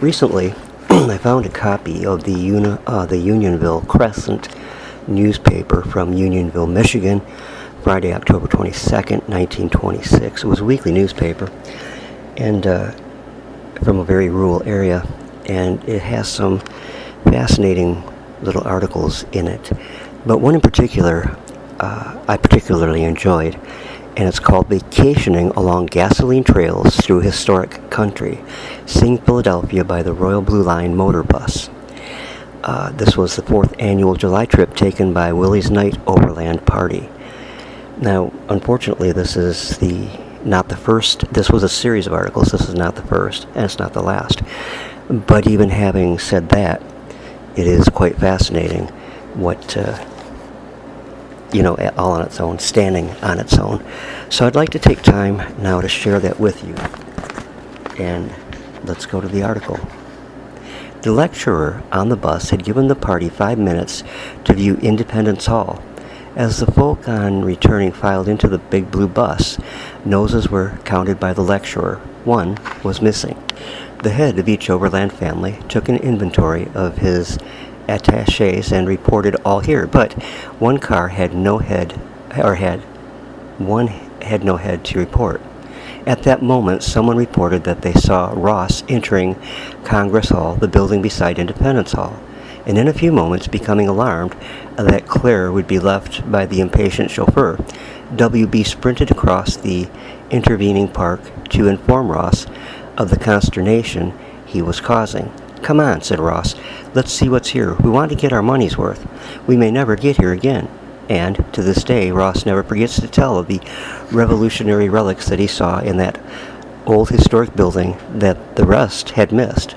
Recently, I found a copy of the Unionville Crescent newspaper from Unionville, Michigan, Friday, October 22nd, 1926. It was a weekly newspaper, and from a very rural area, and it has some fascinating little articles in it. But one in particular I particularly enjoyed, and it's called Vacationing Along Gasoline Trails Through Historic Country, Seeing Philadelphia by the Royal Blue Line Motor Bus. This was the 4th annual July trip taken by Willie's Night Overland Party. Now, unfortunately, this is not the first. This was a series of articles. This is not the first, and it's not the last. But even having said that, it is quite fascinating what, all on its own, standing on its own. So I'd like to take time now to share that with you. And let's go to the article. The lecturer on the bus had given the party 5 minutes to view Independence Hall. As the folk on returning filed into the big blue bus, noses were counted by the lecturer. One was missing. The head of each Overland family took an inventory of his attaches and reported all here, but one car had no head to report. At that moment, someone reported that they saw Ross entering Congress Hall, the building beside Independence Hall, and in a few moments, becoming alarmed that Claire would be left by the impatient chauffeur, W.B. sprinted across the intervening park to inform Ross of the consternation he was causing. "Come on," said Ross. "Let's see what's here. We want to get our money's worth. We may never get here again." And, to this day, Ross never forgets to tell of the revolutionary relics that he saw in that old historic building that the rest had missed.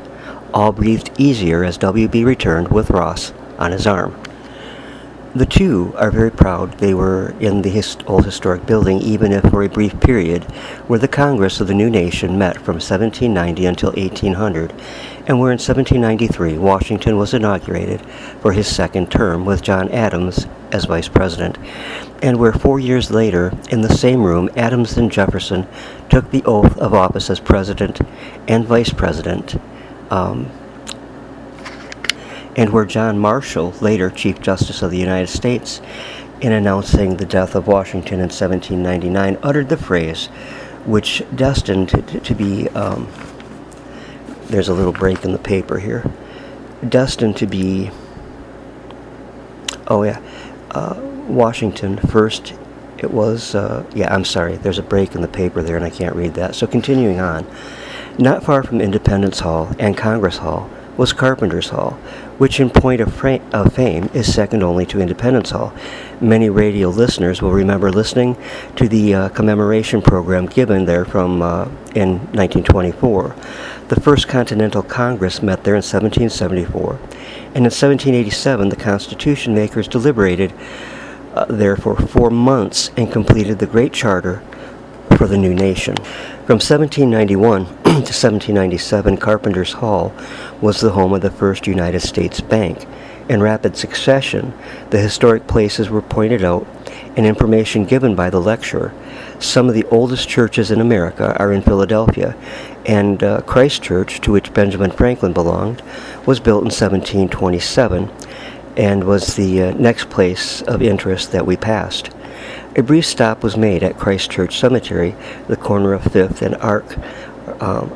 All breathed easier as W.B. returned with Ross on his arm. The two are very proud they were in the old historic building, even if for a brief period, where the Congress of the new nation met from 1790 until 1800, and where in 1793 Washington was inaugurated for his second term with John Adams as vice president, and where 4 years later, in the same room, Adams and Jefferson took the oath of office as president and vice president, and where John Marshall, later Chief Justice of the United States, in announcing the death of Washington in 1799, uttered the phrase, which destined to be, there's a little break in the paper here, destined to be, Washington first, it was, I'm sorry, there's a break in the paper there and I can't read that. So continuing on, not far from Independence Hall and Congress Hall was Carpenter's Hall, which in point of fame is second only to Independence Hall. Many radio listeners will remember listening to the commemoration program given there in 1924. The First Continental Congress met there in 1774, and in 1787 the Constitution makers deliberated there for 4 months and completed the Great Charter for the new nation. From 1791 to 1797, Carpenter's Hall was the home of the first United States Bank. In rapid succession, the historic places were pointed out and information given by the lecturer. Some of the oldest churches in America are in Philadelphia, and Christ Church, to which Benjamin Franklin belonged, was built in 1727 and was the next place of interest that we passed. A brief stop was made at Christ Church Cemetery, the corner of 5th and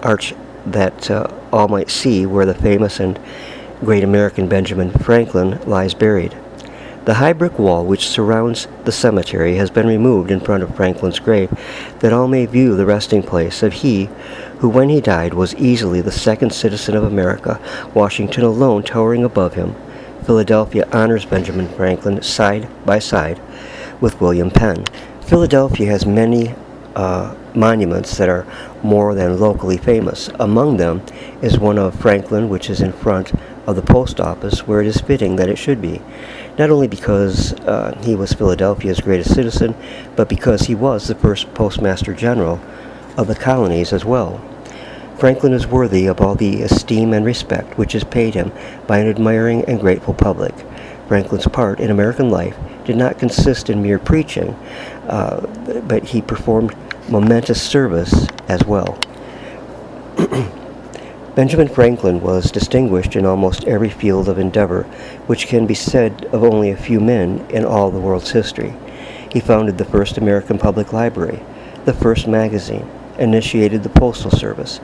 Arch, that all might see where the famous and great American Benjamin Franklin lies buried. The high brick wall which surrounds the cemetery has been removed in front of Franklin's grave, that all may view the resting place of he who, when he died, was easily the second citizen of America, Washington alone towering above him. Philadelphia honors Benjamin Franklin side by side with William Penn. Philadelphia has many monuments that are more than locally famous. Among them is one of Franklin, which is in front of the post office, where it is fitting that it should be, not only because he was Philadelphia's greatest citizen, but because he was the first postmaster general of the colonies as well. Franklin is worthy of all the esteem and respect which is paid him by an admiring and grateful public. Franklin's part in American life did not consist in mere preaching, but he performed momentous service as well. Benjamin Franklin was distinguished in almost every field of endeavor, which can be said of only a few men in all the world's history. He founded the first American public library, the first magazine, initiated the postal service.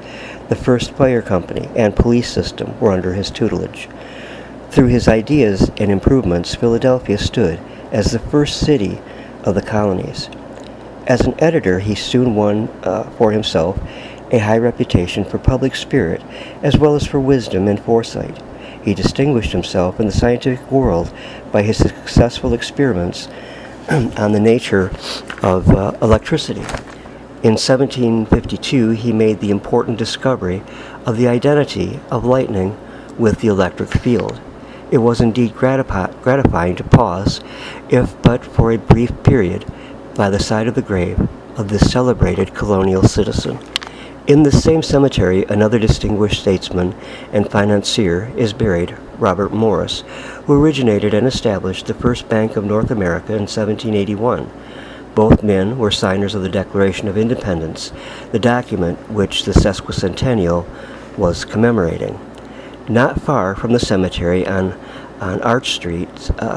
The first fire company and police system were under his tutelage. Through his ideas and improvements, Philadelphia stood as the first city of the colonies. As an editor, he soon won for himself a high reputation for public spirit as well as for wisdom and foresight. He distinguished himself in the scientific world by his successful experiments on the nature of electricity. In 1752, he made the important discovery of the identity of lightning with the electric field. It was indeed gratifying to pause, if but for a brief period, by the side of the grave of this celebrated colonial citizen. In this same cemetery, another distinguished statesman and financier is buried, Robert Morris, who originated and established the first Bank of North America in 1781. Both men were signers of the Declaration of Independence, the document which the sesquicentennial was commemorating. Not far from the cemetery on Arch Street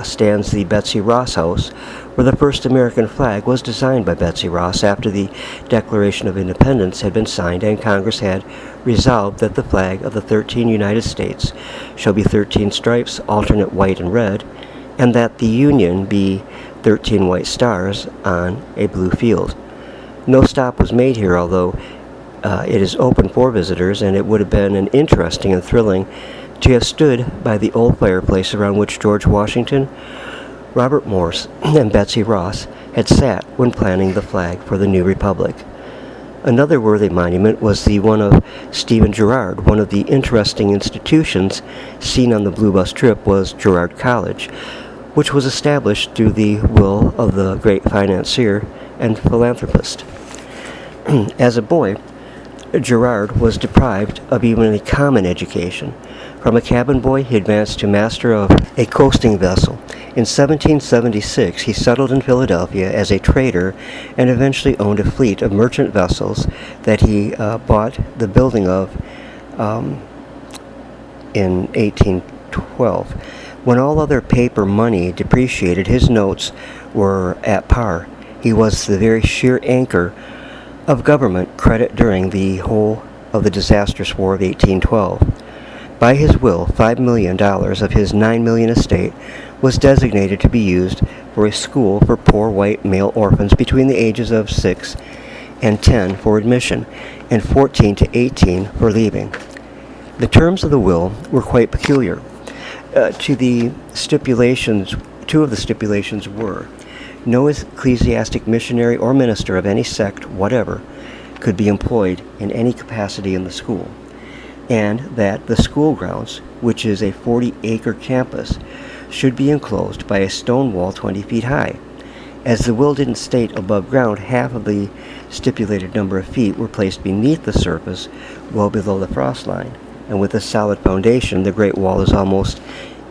stands the Betsy Ross House, where the first American flag was designed by Betsy Ross after the Declaration of Independence had been signed and Congress had resolved that the flag of the 13 United States shall be 13 stripes, alternate white and red, and that the Union be 13 white stars on a blue field. No stop was made here, although it is open for visitors, and it would have been an interesting and thrilling to have stood by the old fireplace around which George Washington, Robert Morse, and Betsy Ross had sat when planning the flag for the new republic. Another worthy monument was the one of Stephen Girard. One of the interesting institutions seen on the Blue Bus trip was Girard College, which was established through the will of the great financier and philanthropist. As a boy, Girard was deprived of even a common education. From a cabin boy, he advanced to master of a coasting vessel. In 1776, he settled in Philadelphia as a trader and eventually owned a fleet of merchant vessels that he bought the building of in 1812. When all other paper money depreciated, his notes were at par. He was the very sheer anchor of government credit during the whole of the disastrous War of 1812. By his will, $5 million of his $9 million estate was designated to be used for a school for poor white male orphans between the ages of 6 and 10 for admission, and 14 to 18 for leaving. The terms of the will were quite peculiar. Two of the stipulations were: no ecclesiastic missionary or minister of any sect whatever could be employed in any capacity in the school, and that the school grounds, which is a 40-acre campus, should be enclosed by a stone wall 20 feet high. As the will didn't state above ground, half of the stipulated number of feet were placed beneath the surface, well below the frost line, and with a solid foundation, the great wall is almost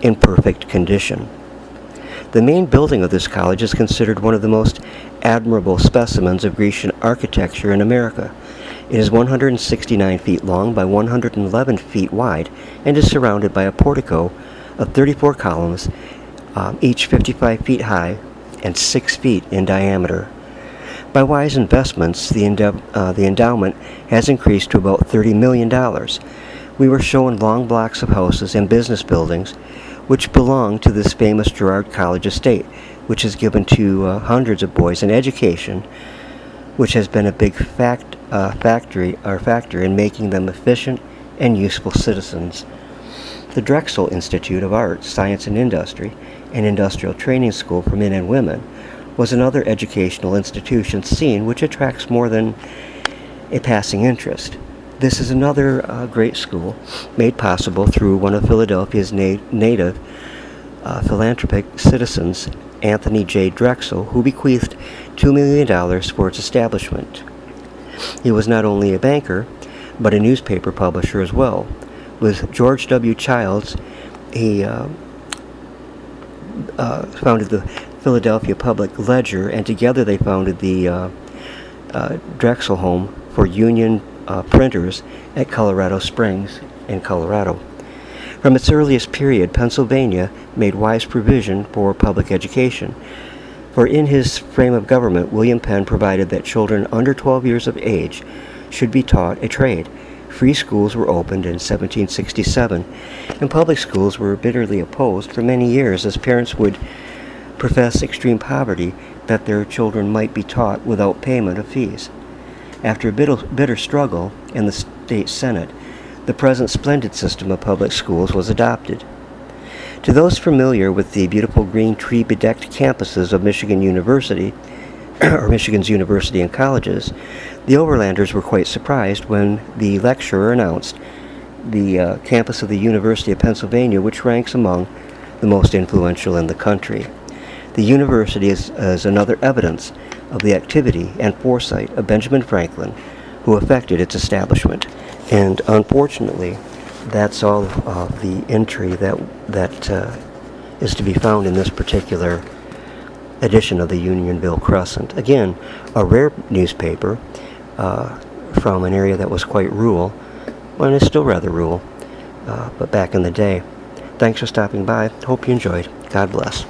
in perfect condition. The main building of this college is considered one of the most admirable specimens of Grecian architecture in America. It is 169 feet long by 111 feet wide and is surrounded by a portico of 34 columns, each 55 feet high and 6 feet in diameter. By wise investments, the endowment has increased to about $30 million. We were shown long blocks of houses and business buildings which belong to this famous Girard College estate, which has given to hundreds of boys an education which has been a big factor in making them efficient and useful citizens. The Drexel Institute of Art, Science and Industry, an industrial training school for men and women, was another educational institution seen which attracts more than a passing interest. This is another great school made possible through one of Philadelphia's native philanthropic citizens, Anthony J. Drexel, who bequeathed $2 million for its establishment. He was not only a banker, but a newspaper publisher as well. With George W. Childs, he founded the Philadelphia Public Ledger, and together they founded the Drexel Home for Union Printers at Colorado Springs in Colorado. From its earliest period, Pennsylvania made wise provision for public education. For in his frame of government, William Penn provided that children under 12 years of age should be taught a trade. Free schools were opened in 1767, and public schools were bitterly opposed for many years, as parents would profess extreme poverty that their children might be taught without payment of fees. After a bitter struggle in the state Senate, the present splendid system of public schools was adopted. To those familiar with the beautiful green tree-bedecked campuses of Michigan University, or Michigan's university and colleges, the Overlanders were quite surprised when the lecturer announced the campus of the University of Pennsylvania, which ranks among the most influential in the country. The university is another evidence of the activity and foresight of Benjamin Franklin, who effected its establishment. And unfortunately, that's all the entry that is to be found in this particular edition of the Unionville Crescent. Again, a rare newspaper from an area that was quite rural, and it's still rather rural, but back in the day. Thanks for stopping by. Hope you enjoyed. God bless.